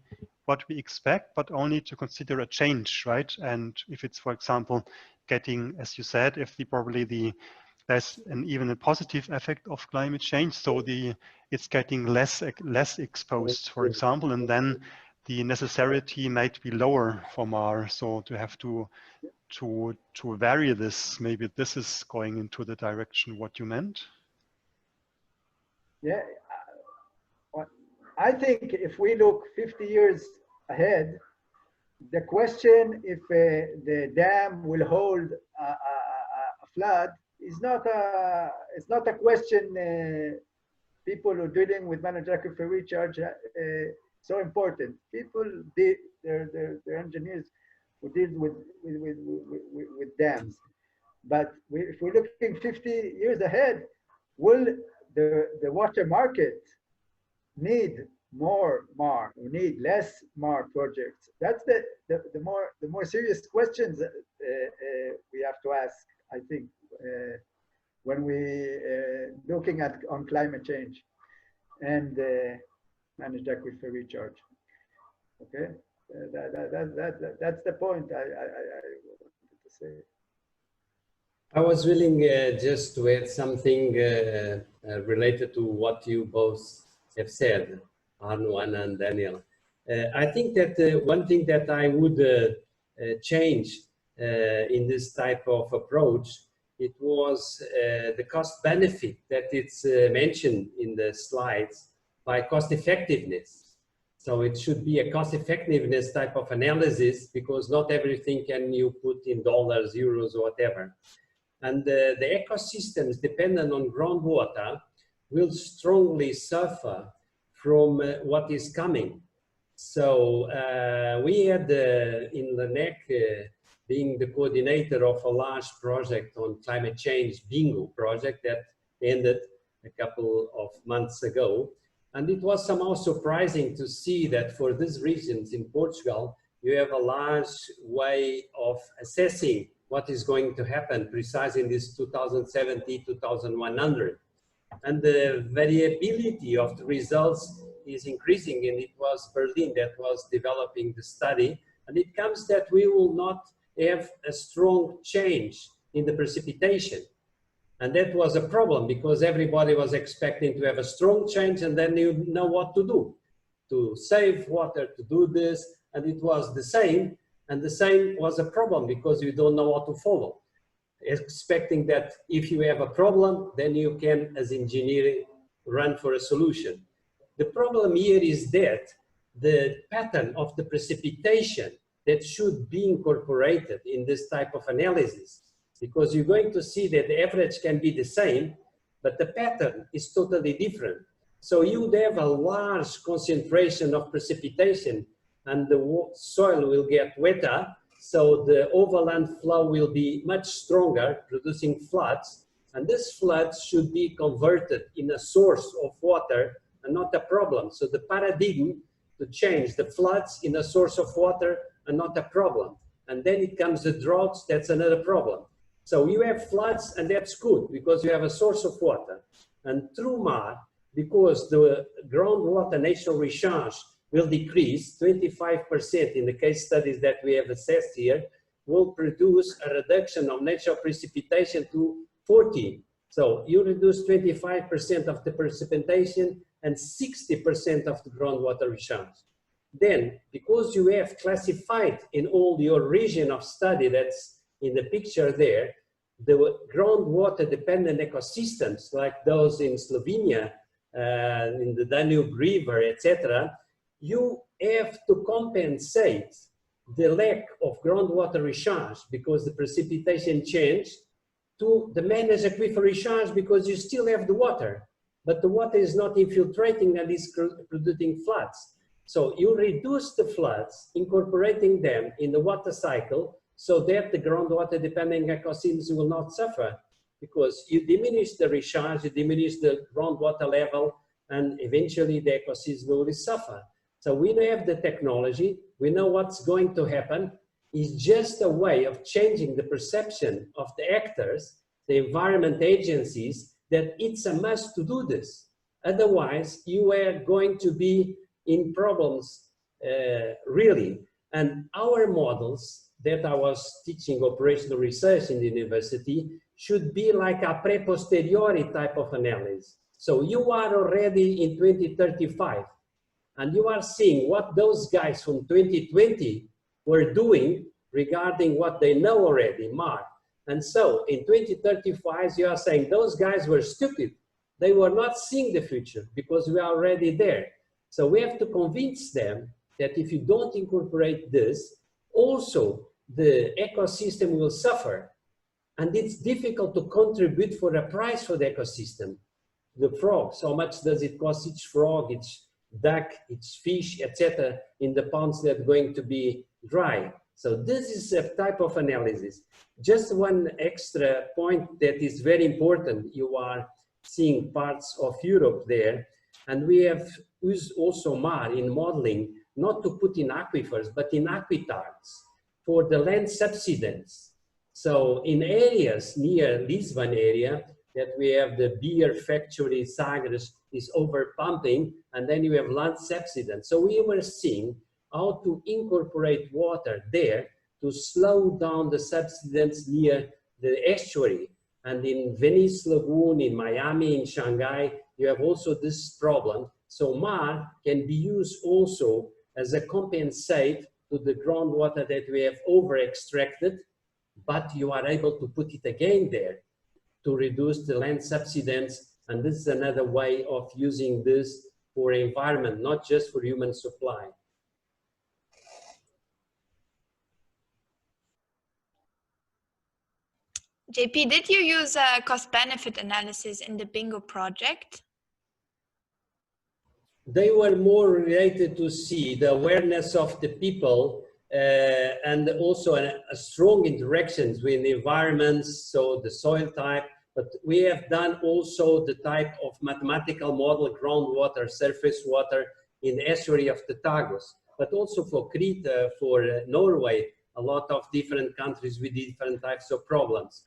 what we expect, but only to consider a change, right? And if it's, for example, getting, as you said, if there's even a positive effect of climate change, so it's getting less exposed, for example, and then the necessity might be lower for MAR. So to have to vary this, maybe this is going into the direction what you meant. Yeah, I think if we look 50 years ahead, the question if the dam will hold a flood is not a question people who are dealing with managed aquifer recharge so important. People, they're engineers who deal with dams. But if we're looking 50 years ahead, will the water market need more MAR? We need less MAR projects. That's the more serious questions we have to ask, I think, when we looking on climate change and managed aquifer recharge. Okay, that's the point I wanted to say. I was willing just to add something related to what you both have said, Arno and Daniel. I think that one thing that I would change in this type of approach, it was the cost benefit that it's mentioned in the slides by cost effectiveness. So it should be a cost effectiveness type of analysis, because not everything can you put in dollars, euros, or whatever. And the ecosystems dependent on groundwater will strongly suffer from what is coming. So we had in LANEC being the coordinator of a large project on climate change, Bingo project, that ended a couple of months ago. And it was somehow surprising to see that for these regions in Portugal, you have a large way of assessing what is going to happen precisely in this 2070, 2100. And the variability of the results is increasing, and it was Berlin that was developing the study. And it comes that we will not have a strong change in the precipitation. And that was a problem, because everybody was expecting to have a strong change, and then you know what to do, to save water, to do this. And it was the same, and the same was a problem, because you don't know what to follow. Expecting that if you have a problem, then you can, as engineering, run for a solution. The problem here is that the pattern of the precipitation that should be incorporated in this type of analysis, because you're going to see that the average can be the same, but the pattern is totally different. So you would have a large concentration of precipitation, and the soil will get wetter, so the overland flow will be much stronger, producing floods, and this floods should be converted in a source of water and not a problem. So the paradigm to change the floods in a source of water and not a problem. and then it comes the droughts, that's another problem. So you have floods, and that's good because you have a source of water. And through MAR, because the groundwater natural recharge will decrease 25% in the case studies that we have assessed here, will produce a reduction of natural precipitation to 40. So you reduce 25% of the precipitation and 60% of the groundwater recharge. Then, because you have classified in all your region of study that's in the picture there, the groundwater dependent ecosystems like those in Slovenia, in the Danube River, etc., you have to compensate the lack of groundwater recharge because the precipitation changed to the managed aquifer recharge because you still have the water, but the water is not infiltrating and is producing floods. So you reduce the floods, incorporating them in the water cycle so that the groundwater dependent ecosystems will not suffer, because you diminish the recharge, you diminish the groundwater level, and eventually the ecosystem will suffer. So we have the technology, we know what's going to happen. It's just a way of changing the perception of the actors, the environment agencies, that it's a must to do this. Otherwise, you are going to be in problems, really. And our models that I was teaching operational research in the university should be like a pre-posteriori type of analysis. So you are already in 2035, and you are seeing what those guys from 2020 were doing regarding what they know already, MAR. And so in 2035, you are saying those guys were stupid. They were not seeing the future because we are already there. So we have to convince them that if you don't incorporate this, also the ecosystem will suffer. And it's difficult to contribute for a price for the ecosystem. The frogs, how much does it cost each frog, each duck, each fish, etc., in the ponds that are going to be dry? So this is a type of analysis. Just one extra point that is very important. You are seeing parts of Europe there, and we have used also MAR in modeling, not to put in aquifers, but in aquitars for the land subsidence. So in areas near Lisbon area, that we have the beer factory, Sagres, is over pumping, and then you have land subsidence. So we were seeing how to incorporate water there to slow down the subsidence near the estuary. And in Venice Lagoon, in Miami, in Shanghai, you have also this problem. So MAR can be used also as a compensate to the groundwater that we have over-extracted, but you are able to put it again there to reduce the land subsidence. And this is another way of using this for environment, not just for human supply. JP, did you use a cost-benefit analysis in the Bingo project? They were more related to see the awareness of the people and also a strong interactions with the environments, so the soil type. But we have done also the type of mathematical model, groundwater, surface water in the estuary of the Tagus, but also for Crete, for Norway, a lot of different countries with different types of problems.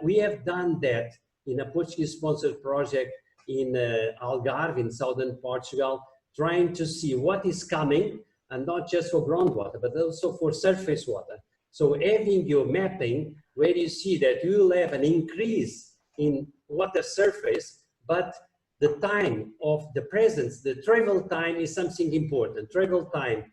We have done that in a Portuguese-sponsored project in Algarve, in southern Portugal, trying to see what is coming, and not just for groundwater, but also for surface water. So having your mapping, where you see that you will have an increase in water surface, but the time of the presence, the travel time is something important. Travel time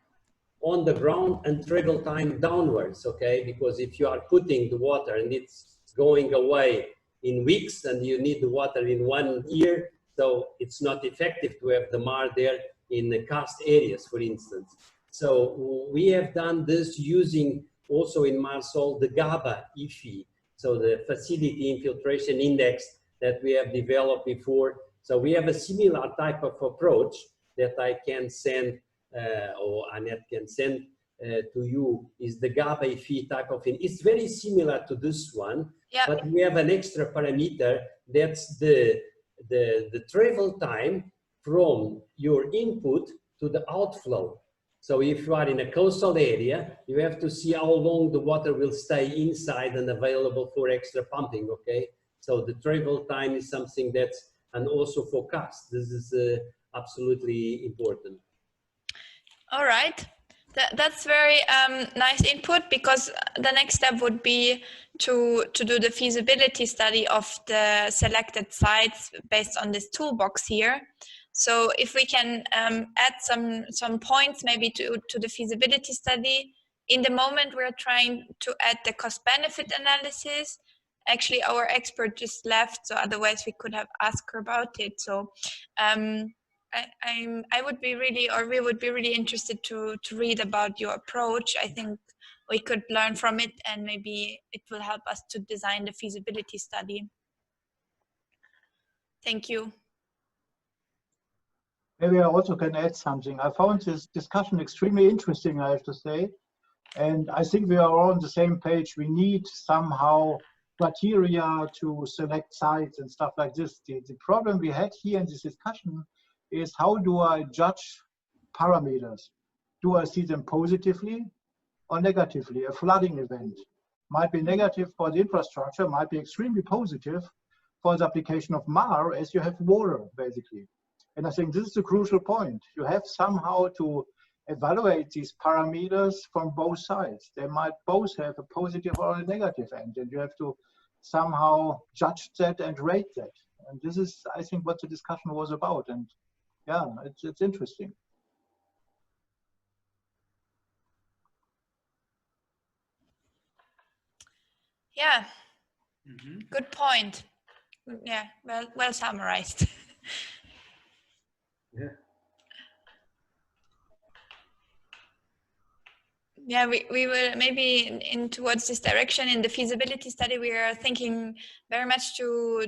on the ground and travel time downwards, okay? Because if you are putting the water and it's going away in weeks and you need the water in 1 year, so it's not effective to have the MAR there in the karst areas, for instance. So we have done this using also in MARSOL the GABA IFI, so the facility infiltration index that we have developed before. So we have a similar type of approach that I can send, or Annette can send to you, is the GABA IFI type of thing. It's very similar to this one, yep. But we have an extra parameter that's the travel time from your input to the outflow. So if you are in a coastal area, you have to see how long the water will stay inside and available for extra pumping, okay? So the travel time is something that's, and also forecast. This is absolutely important. All right. That's very nice input, because the next step would be to do the feasibility study of the selected sites based on this toolbox here. So if we can add some points maybe to the feasibility study. In the moment, we're trying to add the cost-benefit analysis. Actually, our expert just left, so otherwise we could have asked her about it. So I would be really, or we would be really interested to read about your approach. I think we could learn from it, and maybe it will help us to design the feasibility study. Thank you. Maybe I also can add something. I found this discussion extremely interesting, I have to say. And I think we are all on the same page. We need somehow criteria to select sites and stuff like this. The problem we had here in this discussion is, how do I judge parameters? Do I see them positively or negatively? A flooding event might be negative for the infrastructure, might be extremely positive for the application of MAR, as you have water, basically. And I think this is a crucial point. You have somehow to evaluate these parameters from both sides. They might both have a positive or a negative end, and you have to somehow judge that and rate that. And this is, I think, what the discussion was about. And yeah, it's interesting. Yeah, good point. Yeah, well summarized. Yeah. Yeah, we will maybe in towards this direction in the feasibility study. We are thinking very much to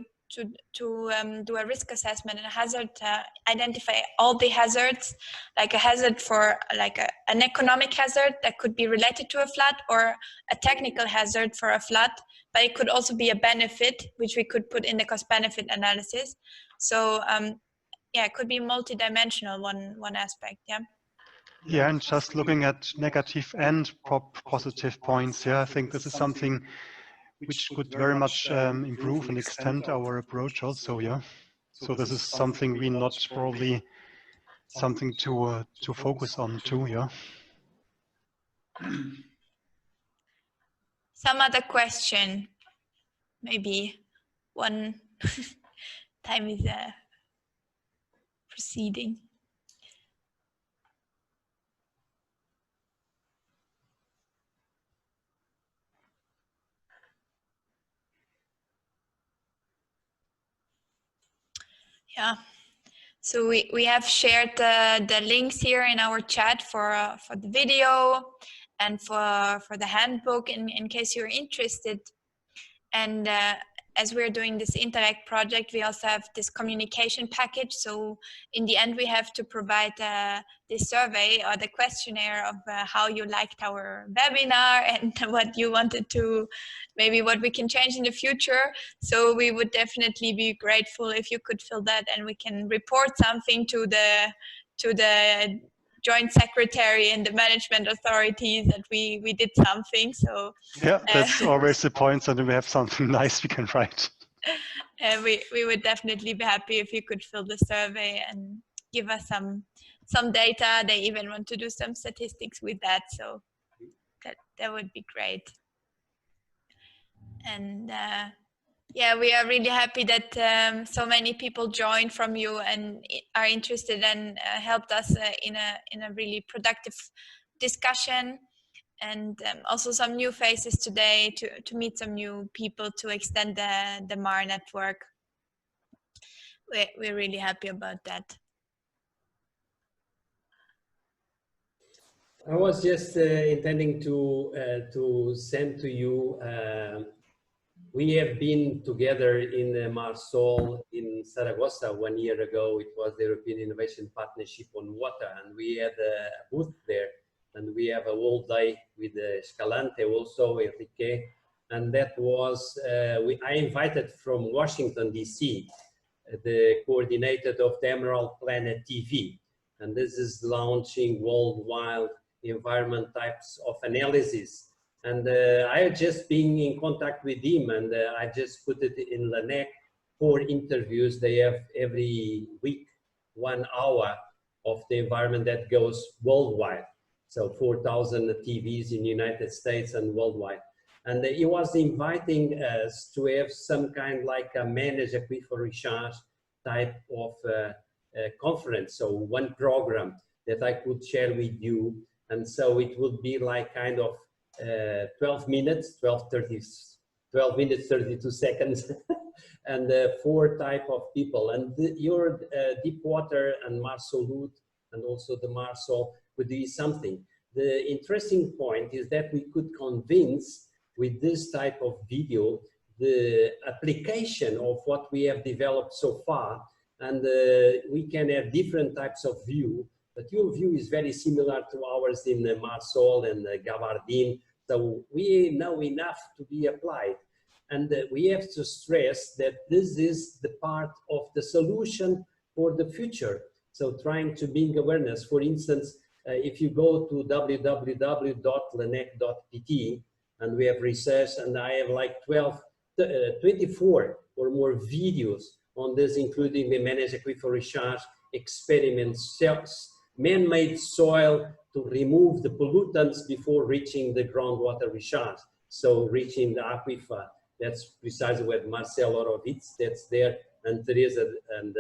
do a risk assessment and a hazard, identify all the hazards, like a hazard for like an economic hazard that could be related to a flood, or a technical hazard for a flood, but it could also be a benefit, which we could put in the cost-benefit analysis. So yeah, it could be multi-dimensional, one aspect, yeah. Yeah, and just looking at negative and positive points, yeah, I think this is something which could very much improve and extend our approach also, yeah. So this is something we not probably something to focus on too, yeah. Some other question, maybe one. Time is proceeding. Yeah, so we have shared the links here in our chat for the video and for the handbook in case you're interested. And as we're doing this Interact project, we also have this communication package. So in the end, we have to provide this survey or the questionnaire of how you liked our webinar and what you wanted to, maybe what we can change in the future. So we would definitely be grateful if you could fill that, and we can report something to the joint secretary and the management authorities that we did something. So yeah, that's always the point, so that we have something nice we can write. We would definitely be happy if you could fill the survey and give us some data. They even want to do some statistics with that, so that would be great. And yeah, we are really happy that so many people joined from you and are interested and helped us in a really productive discussion. And also some new faces today to meet some new people to extend the MAR network. We're really happy about that. I was just intending to send to you. We have been together in Marsol in Zaragoza 1 year ago. It was the European Innovation Partnership on Water, and we had a booth there. And we have a whole day with Escalante, also Enrique, and that was I invited from Washington DC the coordinator of the Emerald Planet TV, and this is launching worldwide environment types of analysis. And I have just been in contact with him, and I just put it in LANEC 4 interviews. They have every week 1 hour of the environment that goes worldwide. So 4,000 TVs in the United States and worldwide. And he was inviting us to have some kind like a managed aquifer recharge type of conference. So one program that I could share with you. And so it would be like kind of 12 minutes, 12 minutes, 32 seconds, and 4 type of people. And your Deepwater and Marsolut and also the Marsol could be something. The interesting point is that we could convince with this type of video the application of what we have developed so far, and we can have different types of view, but your view is very similar to ours in Marsol and Gabardine, so we know enough to be applied. And we have to stress that this is the part of the solution for the future. So trying to bring awareness, for instance, if you go to www.lanec.pt, and we have research, and I have like 24 or more videos on this, including the managed aquifer recharge experiments, man-made soil to remove the pollutants before reaching the groundwater recharge. So reaching the aquifer, that's precisely what Marcel Horowitz, that's there, and Teresa and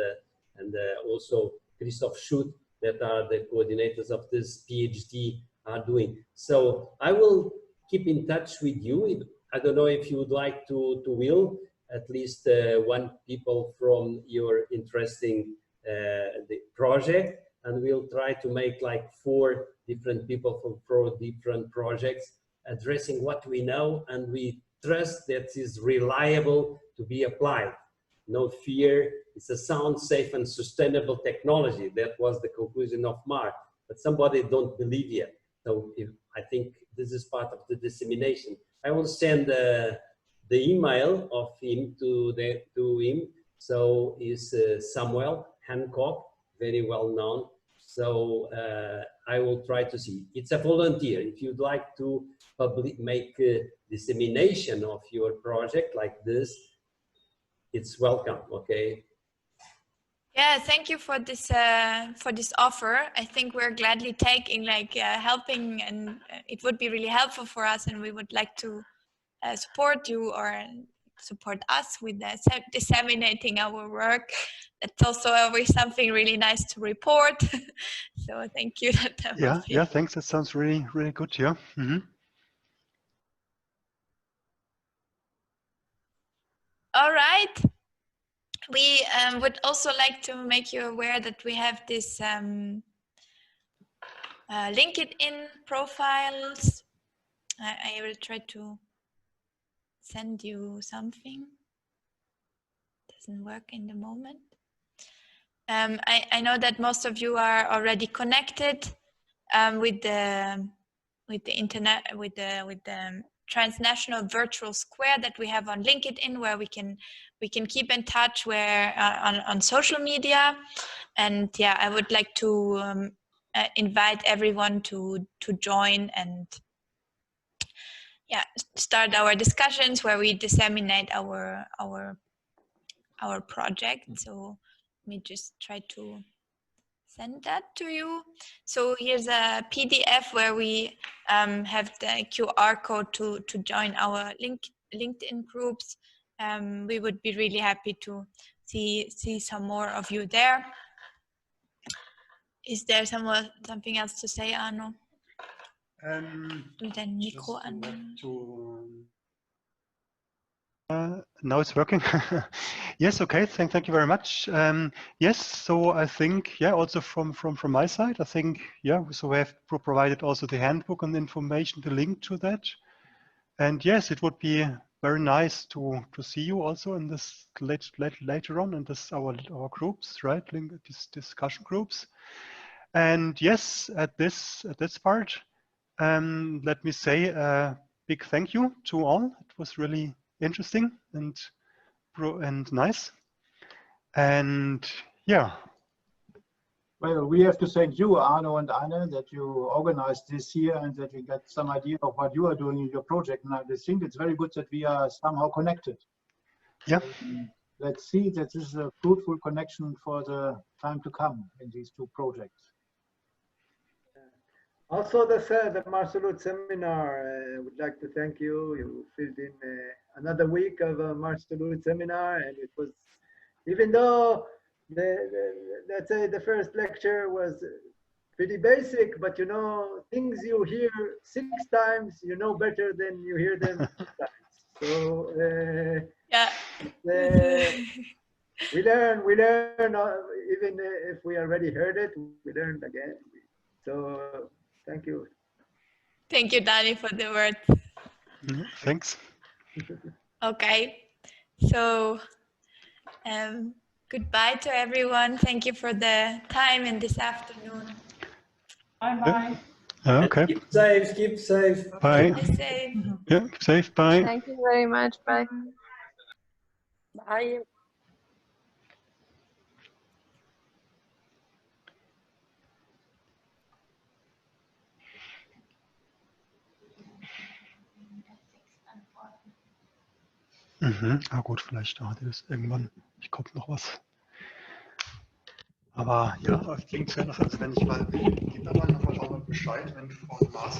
also Christoph Schutt, that are the coordinators of this PhD, are doing. So I will keep in touch with you. I don't know if you would like to will, at least one people from your interesting the project, and we'll try to make like 4 different people from 4 different projects addressing what we know, and we trust that is reliable to be applied. No fear, it's a sound, safe, and sustainable technology. That was the conclusion of Mark, but somebody don't believe yet. So I think this is part of the dissemination. I will send the email of him to him. So is Samuel Hancock, very well known. So I will try to see. It's a volunteer. If you'd like to make dissemination of your project like this, it's welcome. Okay. Yeah, thank you for this offer. I think we're gladly taking helping, and it would be really helpful for us, and we would like to support you or support us with disseminating our work. That's also always something really nice to report. So thank you. Yeah, thanks. That sounds really, really good. Yeah. Mm-hmm. All right. We would also like to make you aware that we have this LinkedIn profiles. I will try to send you something. Doesn't work in the moment. I know that most of you are already connected with the internet, with the Transnational Virtual Square that we have on LinkedIn, where we can keep in touch where on social media. And yeah, I would like to invite everyone to join and start our discussions where we disseminate our project. So let me just try to send that to you. So here's a PDF where we have the QR code to join our LinkedIn groups. We would be really happy to see some more of you there. Is there something else to say, Arno? Then Nico and now it's working. Yes, okay. Thank you very much. Yes, so I think also from my side, I think so we have provided also the handbook and the information, the link to that. And yes, it would be very nice to see you also in this later on in this our groups, right? These discussion groups. And yes, at this part, let me say a big thank you to all. It was really interesting and nice. And Well, we have to thank you, Arno and Anne, that you organized this here and that we got some idea of what you are doing in your project. And I think it's very good that we are somehow connected. Yeah. Let's see that this is a fruitful connection for the time to come in these two projects. Also, the Marsalut seminar, I would like to thank you. You filled in another week of a Marsalut seminar, and it was, even though let's say the first lecture was pretty basic, but you know, things you hear 6 times, you know better than you hear them 2 times. So Yeah. we learn, even if we already heard it, we learned again. So thank you. Thank you, Danny, for the word. Thanks. Okay, so goodbye to everyone. Thank you for the time in this afternoon. Bye-bye. Okay. Keep safe, keep safe. Bye. Be safe. Yeah, safe. Bye. Thank you very much. Bye. Bye. Ah gut, vielleicht hat das irgendwann, kommt noch was. Aber ja, es klingt ja noch, als wenn ich mal, gib mir mal nochmal Bescheid, wenn Frau Maas